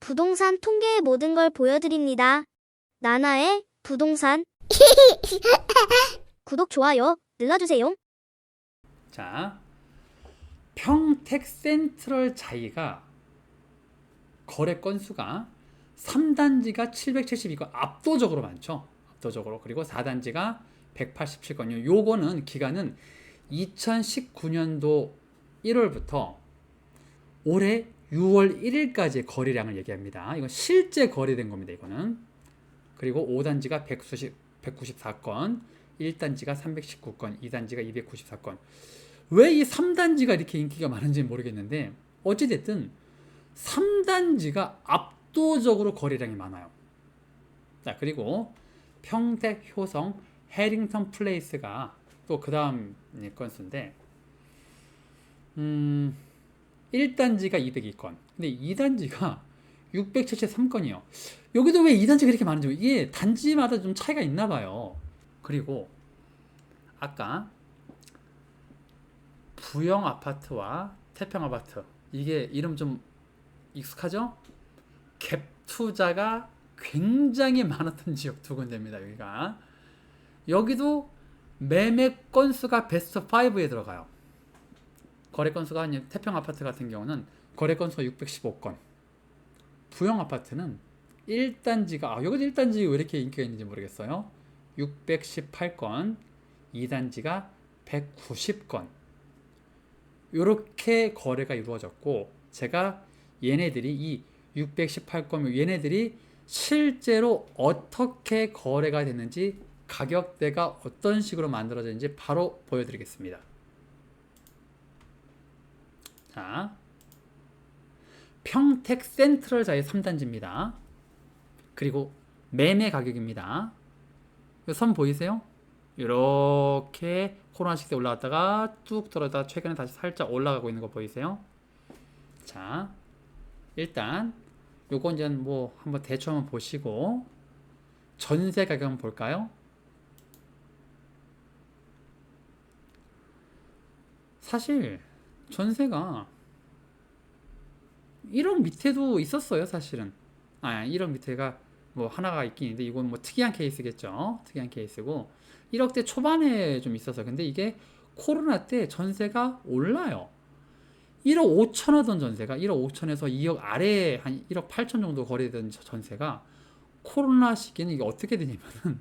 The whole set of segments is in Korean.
부동산 통계의 모든 걸 보여드립니다. 나나의 부동산. 구독, 좋아요 눌러주세요. 자, 평택 센트럴 자이가 거래 건수가 3단지가 772건, 압도적으로 많죠. 압도적으로. 그리고 4단지가 187건이요. 요거는 기간은 2019년도 1월부터 올해 6월 1일까지의 거래량을 얘기합니다. 이건 실제 거래된 겁니다. 이거는. 그리고 5단지가 194건, 1단지가 319건, 2단지가 294건. 왜 이 3단지가 이렇게 인기가 많은지 모르겠는데 어찌됐든 3단지가 압도적으로 거래량이 많아요. 자, 그리고 평택 효성 해링턴 플레이스가 또 그 다음 건수인데 1단지가 202건, 근데 2단지가 673건이요. 여기도 왜 2단지가 이렇게 많은지, 이게 단지마다 좀 차이가 있나 봐요. 그리고 아까 부영 아파트와 태평 아파트, 이게 이름 좀 익숙하죠? 갭 투자가 굉장히 많았던 지역 두 군데입니다. 여기도 매매 건수가 베스트 5에 들어가요. 거래 건수가, 태평 아파트 같은 경우는 거래 건수가 615건, 부영 아파트는 1단지가, 여기도 1단지 왜 이렇게 인기가 있는지 모르겠어요. 618건, 2단지가 190건. 이렇게 거래가 이루어졌고, 제가 얘네들이 이 618건, 얘네들이 실제로 어떻게 거래가 됐는지, 가격대가 어떤 식으로 만들어졌는지 바로 보여드리겠습니다. 자, 평택 센트럴 자이 3단지입니다. 그리고 매매 가격입니다. 선 보이세요? 이렇게 코로나 시기에 올라갔다가 뚝 떨어졌다가 최근에 다시 살짝 올라가고 있는 거 보이세요? 자, 일단 요거 이제 뭐 한번 대충 한번 보시고 전세 가격 한번 볼까요? 사실 전세가 1억 밑에도 있었어요, 사실은. 1억 밑에가 뭐 하나가 있긴 있는데, 이건 뭐 특이한 케이스겠죠. 특이한 케이스고, 1억대 초반에 좀 있어서. 근데 이게 코로나 때 전세가 올라요. 1억 5천 하던 전세가 1억 5천에서 2억 아래 한 1억 8천 정도 거래되던 전세가 코로나 시기에는 이게 어떻게 되냐면은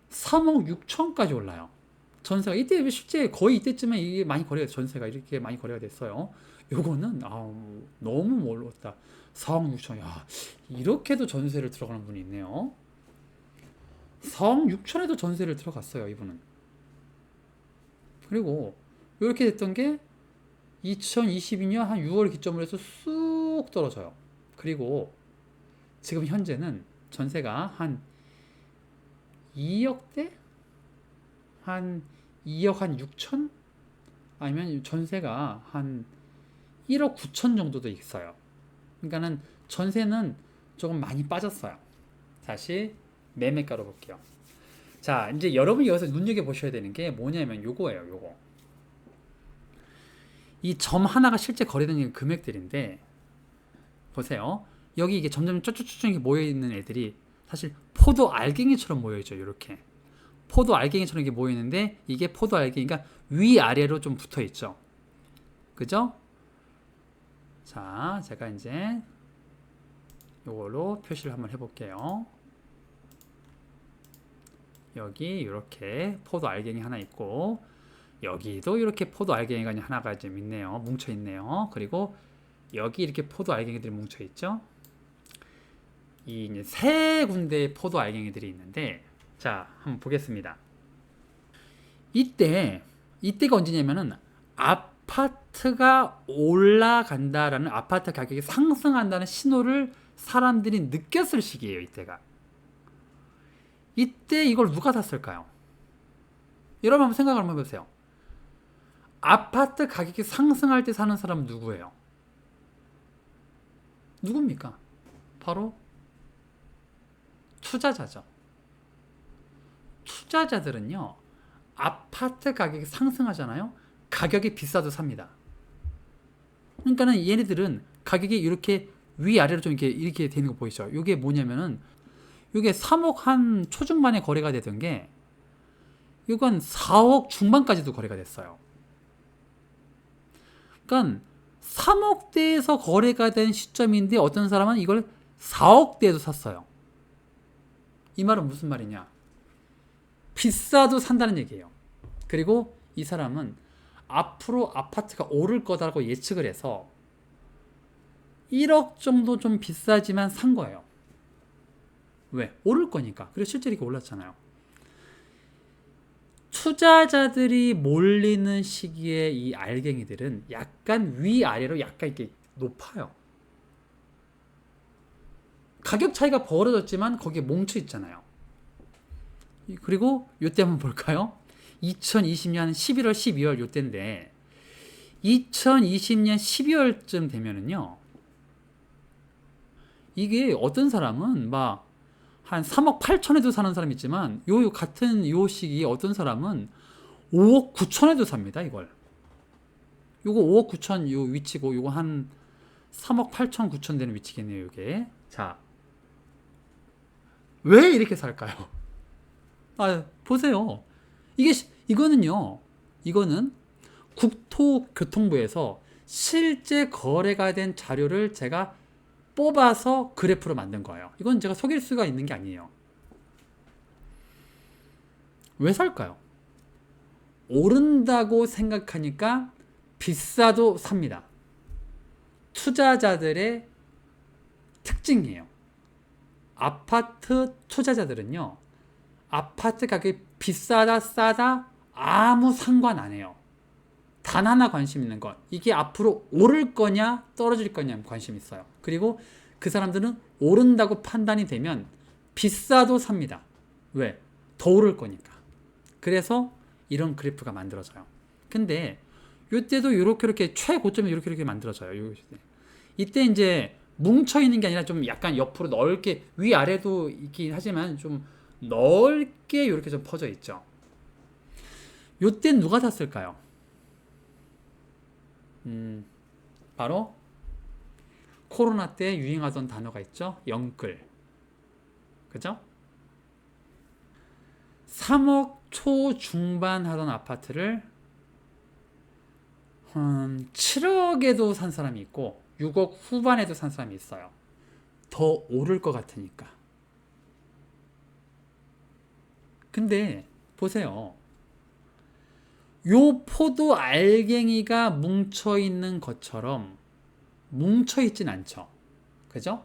3억 6천까지 올라요. 전세가 이때 실제 거의 이때쯤에 이게 많이 거래가, 전세가 이렇게 많이 거래가 됐어요. 요거는 너무 멀었다. 4억 6천. 야, 이렇게도 전세를 들어가는 분이 있네요. 4억 6천에도 전세를 들어갔어요, 이분은. 그리고 이렇게 됐던 게 2022년 한 6월 기점으로 해서 쑥 떨어져요. 그리고 지금 현재는 전세가 한 2억대? 한 2억 한 6천? 아니면 전세가 한 1억 9천 정도도 있어요. 그러니까는 전세는 조금 많이 빠졌어요. 다시 매매가로 볼게요. 자, 이제 여러분이 여기서 눈여겨보셔야 되는 게 뭐냐면 요거예요, 요거. 이 점 하나가 실제 거래되는 금액들인데, 보세요. 여기 이게 점점 쪼쪼쪼쪼 모여있는 애들이 사실 포도 알갱이처럼 모여있죠, 이렇게. 포도 알갱이처럼 이게 모이는데, 이게 포도 알갱이가 위아래로 좀 붙어 있죠. 그죠? 자, 제가 이제 이걸로 표시를 한번 해볼게요. 여기 이렇게 포도 알갱이 하나 있고, 여기도 이렇게 포도 알갱이가 하나가 좀 있네요. 뭉쳐 있네요. 그리고 여기 이렇게 포도 알갱이들이 뭉쳐 있죠. 이 이제 세 군데의 포도 알갱이들이 있는데, 자, 한번 보겠습니다. 이때가 언제냐면은 아파트가 올라간다라는, 아파트 가격이 상승한다는 신호를 사람들이 느꼈을 시기예요, 이때가. 이때 이걸 누가 샀을까요? 여러분 한번 생각을 한번 해보세요. 아파트 가격이 상승할 때 사는 사람은 누구예요? 누굽니까? 바로 투자자죠. 투자자들은요, 아파트 가격이 상승하잖아요. 가격이 비싸도 삽니다. 그러니까는 얘네들은 가격이 이렇게 위아래로 좀 이렇게 되는 거 보이죠? 이게 뭐냐면은 이게 3억 한 초중반에 거래가 되던 게 이건 4억 중반까지도 거래가 됐어요. 그러니까 3억대에서 거래가 된 시점인데 어떤 사람은 이걸 4억대에도 샀어요. 이 말은 무슨 말이냐? 비싸도 산다는 얘기예요. 그리고 이 사람은 앞으로 아파트가 오를 거다라고 예측을 해서 1억 정도 좀 비싸지만 산 거예요. 왜? 오를 거니까. 그리고 실제로 이렇게 올랐잖아요. 투자자들이 몰리는 시기에 이 알갱이들은 약간 위아래로 약간 이렇게 높아요. 가격 차이가 벌어졌지만 거기에 뭉쳐 있잖아요. 그리고 요때 한번 볼까요? 2020년 11월, 12월 요때인데 2020년 12월쯤 되면은요. 이게 어떤 사람은 막 한 3억 8천에도 사는 사람이 있지만 요 같은 요 시기에 어떤 사람은 5억 9천에도 삽니다. 이걸. 요거 5억 9천 요 위치고 요거 한 3억 8천 9천 되는 위치겠네요. 요게. 자. 왜 이렇게 살까요? 아, 보세요. 이거는 국토교통부에서 실제 거래가 된 자료를 제가 뽑아서 그래프로 만든 거예요. 이건 제가 속일 수가 있는 게 아니에요. 왜 살까요? 오른다고 생각하니까 비싸도 삽니다. 투자자들의 특징이에요. 아파트 투자자들은요, 아파트 가격이 비싸다 싸다 아무 상관 안 해요. 단 하나 관심 있는 건 이게 앞으로 오를 거냐 떨어질 거냐 관심 있어요. 그리고 그 사람들은 오른다고 판단이 되면 비싸도 삽니다. 왜? 더 오를 거니까. 그래서 이런 그래프가 만들어져요. 근데 이때도 이렇게 최고점이 이렇게 만들어져요. 이때 이제 뭉쳐 있는 게 아니라 좀 약간 옆으로 넓게 위아래도 있긴 하지만 좀 넓게 이렇게 좀 퍼져 있죠. 이때 누가 샀을까요? 바로 코로나 때 유행하던 단어가 있죠. 영끌. 그죠? 3억 초중반 하던 아파트를 7억에도 산 사람이 있고 6억 후반에도 산 사람이 있어요. 더 오를 것 같으니까. 근데 보세요. 요 포도 알갱이가 뭉쳐있는 것처럼 뭉쳐있진 않죠. 그죠?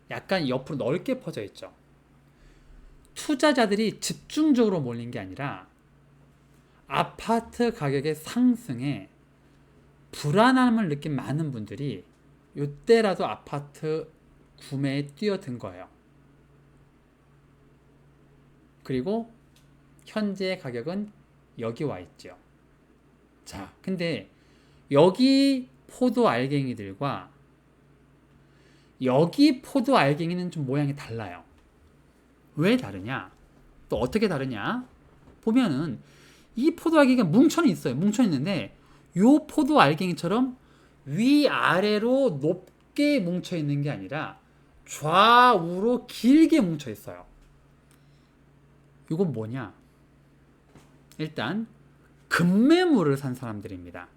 약간 옆으로 넓게 퍼져 있죠. 투자자들이 집중적으로 몰린 게 아니라 아파트 가격의 상승에 불안함을 느낀 많은 분들이 이때라도 아파트 구매에 뛰어든 거예요. 그리고 현재 가격은 여기 와 있죠. 자, 근데 여기 포도 알갱이들과 여기 포도 알갱이는 좀 모양이 달라요. 왜 다르냐? 또 어떻게 다르냐? 보면은 이 포도 알갱이가 뭉쳐는 있어요. 뭉쳐 있는데 요 포도 알갱이처럼 위아래로 높게 뭉쳐 있는 게 아니라 좌우로 길게 뭉쳐 있어요. 이건 뭐냐? 일단 급매물을 산 사람들입니다.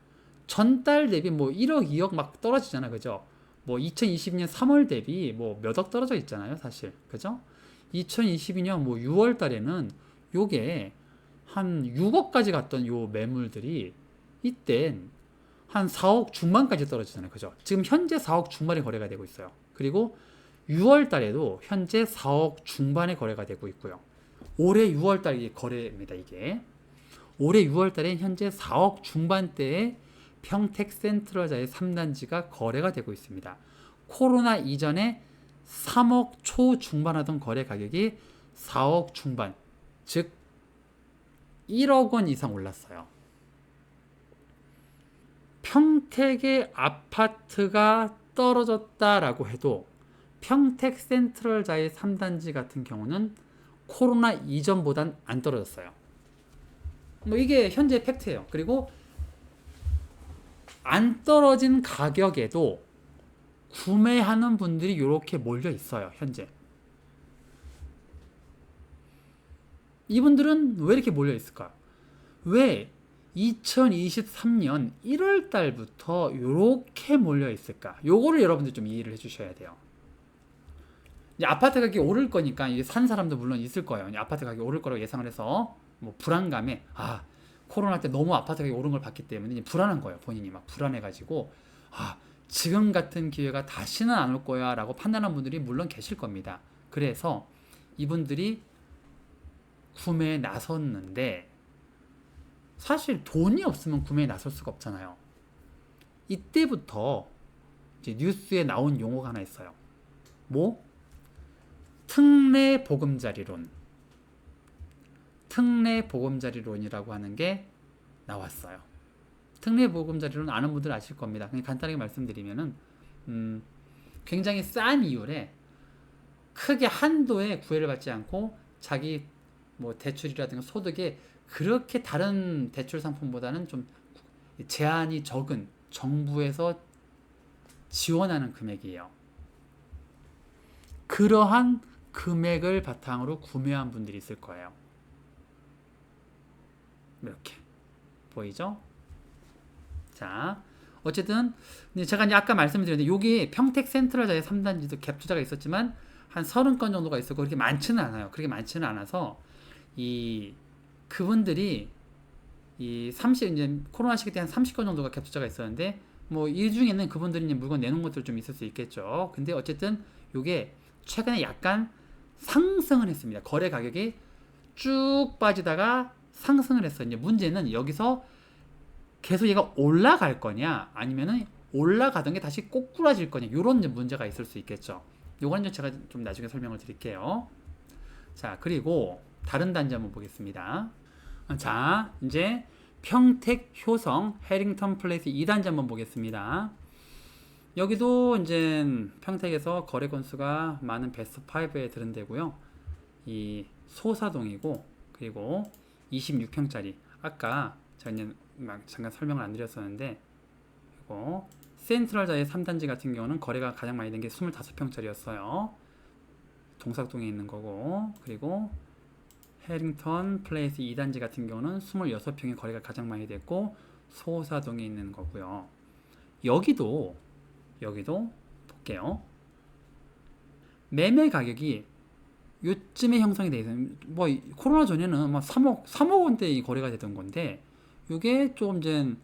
전달 대비 뭐 1억, 2억 막 떨어지잖아. 그죠? 뭐 2020년 3월 대비 뭐 몇 억 떨어져 있잖아요, 사실. 그죠? 2022년 뭐 6월 달에는 요게 한 6억까지 갔던 요 매물들이 이땐 한 4억 중반까지 떨어지잖아요. 그죠? 지금 현재 4억 중반에 거래가 되고 있어요. 그리고 6월 달에도 현재 4억 중반에 거래가 되고 있고요. 올해 6월 달 거래입니다, 이게. 올해 6월 달에 현재 4억 중반대에 평택 센트럴자의 3단지가 거래가 되고 있습니다. 코로나 이전에 3억 초 중반 하던 거래 가격이 4억 중반, 즉 1억 원 이상 올랐어요. 평택의 아파트가 떨어졌다라고 해도 평택 센트럴자의 3단지 같은 경우는 코로나 이전보단 안 떨어졌어요. 뭐 이게 현재 팩트예요. 그리고 안 떨어진 가격에도 구매하는 분들이 이렇게 몰려 있어요. 현재. 이분들은 왜 이렇게 몰려 있을까? 왜 2023년 1월 달부터 이렇게 몰려 있을까? 요거를 여러분들 좀 이해를 해 주셔야 돼요. 이제 아파트 가격이 오를 거니까 이제 산 사람도 물론 있을 거예요. 이제 아파트 가격이 오를 거라고 예상을 해서 뭐 불안감에 코로나 때 너무 아파트 가격이 오른 걸 봤기 때문에 이제 불안한 거예요. 본인이 막 불안해 가지고 지금 같은 기회가 다시는 안 올 거야 라고 판단한 분들이 물론 계실 겁니다. 그래서 이분들이 구매에 나섰는데 사실 돈이 없으면 구매에 나설 수가 없잖아요. 이때부터 이제 뉴스에 나온 용어가 하나 있어요. 뭐? 특례 보금자리론. 특례 보금자리론이라고 하는 게 나왔어요. 특례 보금자리론 아는 분들 아실 겁니다. 그냥 간단하게 말씀드리면은 굉장히 싼 이율에 크게 한도에 구애를 받지 않고 자기 뭐 대출이라든가 소득에 그렇게 다른 대출 상품보다는 좀 제한이 적은 정부에서 지원하는 금액이에요. 그러한 금액을 바탕으로 구매한 분들이 있을 거예요. 이렇게 보이죠? 자, 어쨌든 제가 이제 아까 말씀드렸는데 여기 평택 센트럴자의 3단지도 갭 투자가 있었지만 한 30건 정도가 있었고 그렇게 많지는 않아요. 그렇게 많지는 않아서 그분들이 이제 코로나 시기 때 한 30건 정도가 갭 투자가 있었는데 뭐 이 중에는 그분들이 이제 물건 내놓은 것들 좀 있을 수 있겠죠. 근데 어쨌든 요게 최근에 약간 상승을 했습니다. 거래 가격이 쭉 빠지다가 상승을 했어요. 이제 문제는 여기서 계속 얘가 올라갈 거냐 아니면은 올라가던 게 다시 꼬꾸라질 거냐 요런 이제 문제가 있을 수 있겠죠. 요거는 제가 좀 나중에 설명을 드릴게요. 자, 그리고 다른 단지 한번 보겠습니다. 자, 이제 평택 효성 해링턴 플레이스 2단지 한번 보겠습니다. 여기도 이제 평택에서 거래 건수가 많은 베스트 5에 드는 데고요. 이 소사동이고 그리고 26평짜리 아까 제가 이제 잠깐 설명을 안 드렸었는데 그리고 센트럴자의 3단지 같은 경우는 거래가 가장 많이 된 게 25평짜리였어요. 동삭동에 있는 거고 그리고 해링턴 플레이스 2단지 같은 경우는 26평의 거래가 가장 많이 됐고 소사동에 있는 거고요. 여기도 볼게요. 매매 가격이 요쯤에 형성이 돼 있어요. 뭐 코로나 전에는 막 3억 원대 거래가 되던 건데 이게 조금 전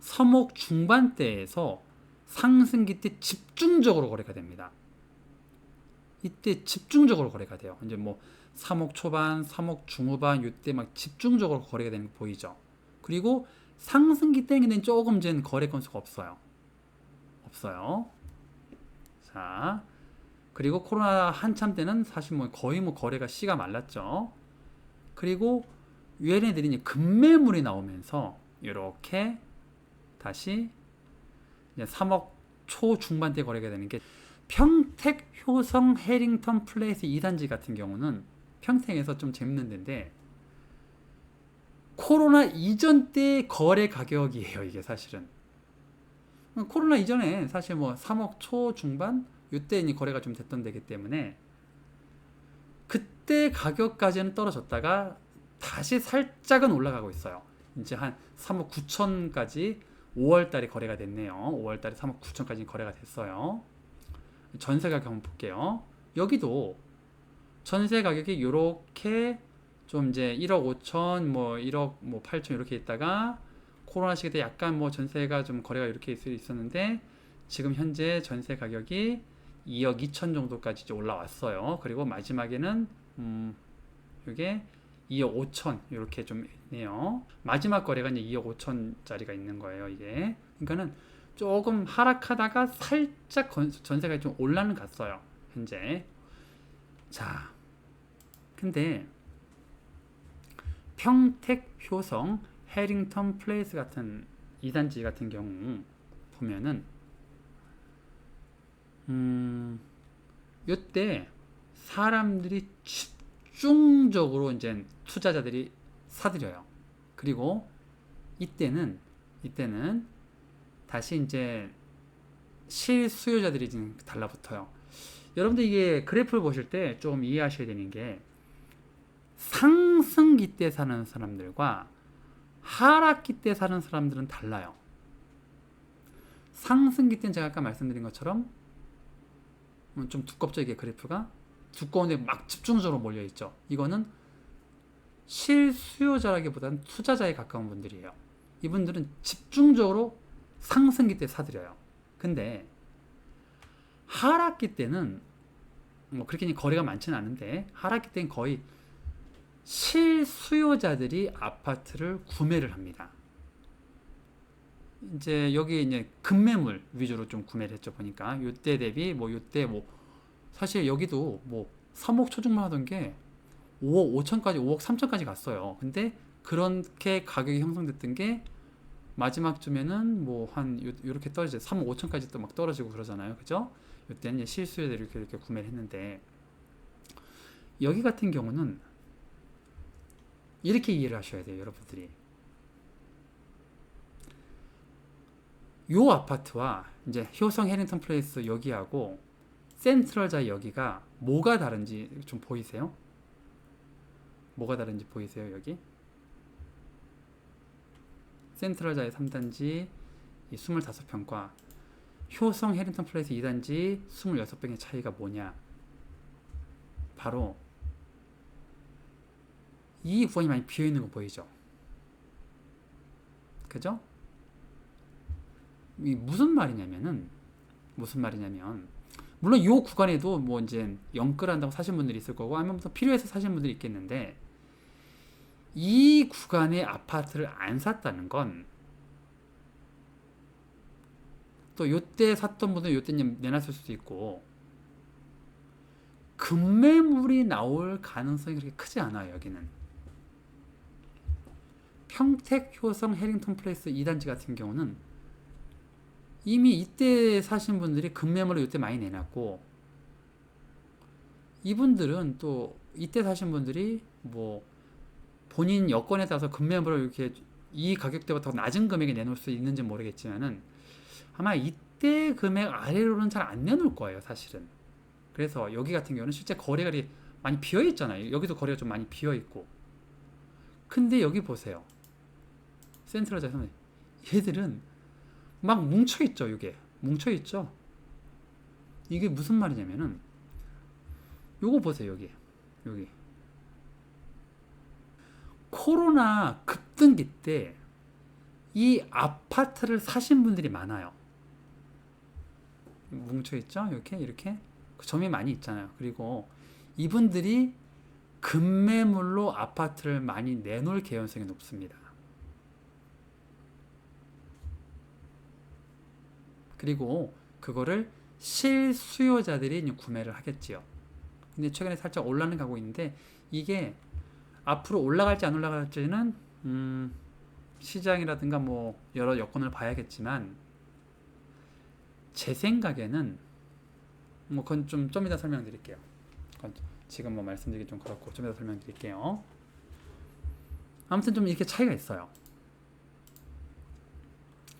3억 중반대에서 상승기 때 집중적으로 거래가 됩니다. 이때 집중적으로 거래가 돼요. 이제 뭐 3억 초반, 3억 중후반 이때 막 집중적으로 거래가 되는 거 보이죠. 그리고 상승기 때는 조금 전 거래 건수가 없어요. 자, 그리고 코로나 한참 때는 사실 뭐 거의 뭐 거래가 씨가 말랐죠. 그리고 얘네들이 이제 급매물이 나오면서 이렇게 다시 이제 3억 초중반대 거래가 되는 게 평택 효성 해링턴 플레이스 2단지 같은 경우는 평택에서 좀 재밌는 데인데 코로나 이전 때 거래 가격이에요. 이게 사실은 코로나 이전에 사실 뭐 3억 초중반 이때 거래가 좀 됐던 데기 때문에 그때 가격까지는 떨어졌다가 다시 살짝은 올라가고 있어요. 이제 한 3억 9천까지 5월 달에 거래가 됐네요. 5월 달에 3억 9천까지 거래가 됐어요. 전세 가격 한번 볼게요. 여기도 전세 가격이 이렇게 좀 이제 1억 5천, 뭐 1억 뭐 8천 이렇게 있다가 코로나 시기 때 약간 뭐 전세가 좀 거래가 이렇게 있었는데 지금 현재 전세 가격이 2억 2천 정도까지 이제 올라왔어요. 그리고 마지막에는 이게 2억 5천 이렇게 좀 있네요. 마지막 거래가 이제 2억 5천짜리가 있는 거예요. 이게 그러니까는 조금 하락하다가 살짝 전세가 좀 올라는 갔어요. 현재. 자, 근데 평택 효성 해링턴 플레이스 같은 2단지 같은 경우 보면은 이때 사람들이 집중적으로 이제 투자자들이 사들여요. 그리고 이때는 다시 이제 실수요자들이 지금 달라붙어요. 여러분들 이게 그래프를 보실 때 좀 이해하셔야 되는 게 상승기 때 사는 사람들과 하락기 때 사는 사람들은 달라요. 상승기 때는 제가 아까 말씀드린 것처럼 좀 두껍죠. 이게 그래프가 두꺼운데 막 집중적으로 몰려있죠. 이거는 실수요자라기보다는 투자자에 가까운 분들이에요. 이분들은 집중적으로 상승기 때 사들여요. 근데 하락기 때는 뭐 그렇게 거래가 많지는 않은데 하락기 때는 거의 실수요자들이 아파트를 구매를 합니다. 이제 여기 이제 급매물 위주로 좀 구매를 했죠. 보니까 요때 대비 뭐 요때 뭐 사실 여기도 뭐 3억 초중반 하던 게 5억 5천까지 5억 3천까지 갔어요. 근데 그렇게 가격이 형성됐던 게 마지막쯤에는 뭐 한 요렇게 떨어져 3억 5천까지 또 막 떨어지고 그러잖아요. 그죠? 요때는 실수요자들이 이렇게 구매를 했는데 여기 같은 경우는 이렇게 이해를 하셔야 돼요. 여러분들이 요 아파트와 이제 효성 해링턴 플레이스 여기하고 센트럴자 여기가 뭐가 다른지 좀 보이세요? 뭐가 다른지 보이세요? 여기 센트럴자의 3단지 25평과 효성 해링턴 플레이스 2단지 26평의 차이가 뭐냐? 바로 이 구간이 많이 비어있는 거 보이죠? 그죠? 이 무슨 말이냐면 물론 이 구간에도 뭐 이제 영끌한다고 사신 분들이 있을 거고 아니면 더 필요해서 사신 분들이 있겠는데 이 구간에 아파트를 안 샀다는 건 또 요때 샀던 분들은 요때 내놨을 수도 있고 급매물이 나올 가능성이 그렇게 크지 않아요. 여기는 평택 효성 해링턴 플레이스 2단지 같은 경우는 이미 이때 사신 분들이 급매물을 이때 많이 내놨고 이분들은 또 이때 사신 분들이 뭐 본인 여건에 따라서 급매물을 이렇게 이 가격대보다 더 낮은 금액에 내놓을 수 있는지 모르겠지만은 아마 이때 금액 아래로는 잘 안 내놓을 거예요, 사실은. 그래서 여기 같은 경우는 실제 거래가 많이 비어 있잖아요. 여기도 거래가 좀 많이 비어 있고. 근데 여기 보세요. 센트럴자에서 얘들은 막 뭉쳐있죠. 이게 뭉쳐있죠. 이게 무슨 말이냐면은 요거 보세요. 여기 코로나 급등기 때 이 아파트를 사신 분들이 많아요. 뭉쳐있죠. 이렇게 점이 많이 있잖아요. 그리고 이분들이 급매물로 아파트를 많이 내놓을 개연성이 높습니다. 그리고 그거를 실수요자들이 구매를 하겠지요. 근데 최근에 살짝 올라는 가고 있는데 이게 앞으로 올라갈지 안 올라갈지는 시장이라든가 뭐 여러 여건을 봐야겠지만 제 생각에는 뭐 그건 좀 이따 설명드릴게요. 지금 뭐 말씀드리기 좀 그렇고 좀 이따 설명드릴게요. 아무튼 좀 이렇게 차이가 있어요.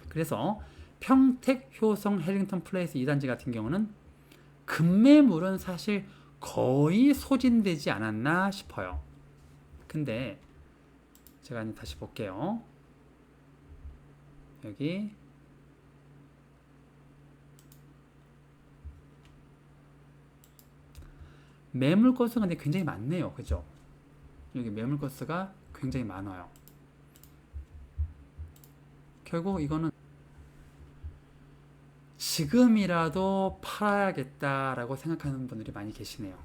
그래서 평택 효성 해링턴 플레이스 2단지 같은 경우는 급매물은 사실 거의 소진되지 않았나 싶어요. 근데 제가 다시 볼게요. 여기 매물 건수가 근데 굉장히 많네요. 그죠? 여기 매물 건수가 굉장히 많아요. 결국 이거는 지금이라도 팔아야겠다라고 생각하는 분들이 많이 계시네요.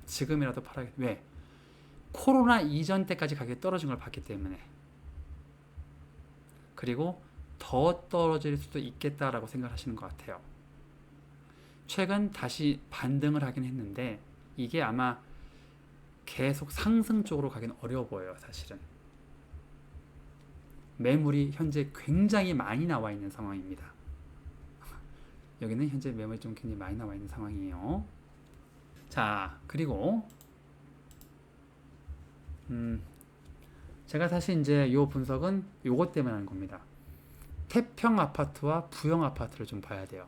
지금이라도 팔아야겠다. 왜? 코로나 이전 때까지 가격이 떨어진 걸 봤기 때문에. 그리고 더 떨어질 수도 있겠다라고 생각하시는 것 같아요. 최근 다시 반등을 하긴 했는데 이게 아마 계속 상승 쪽으로 가기는 어려워 보여요. 사실은. 매물이 현재 굉장히 많이 나와 있는 상황입니다. 여기는 현재 매물이 좀 굉장히 많이 나와 있는 상황이에요. 자, 그리고 제가 사실 이제 요 분석은 요것 때문에 하는 겁니다. 태평 아파트와 부영 아파트를 좀 봐야 돼요.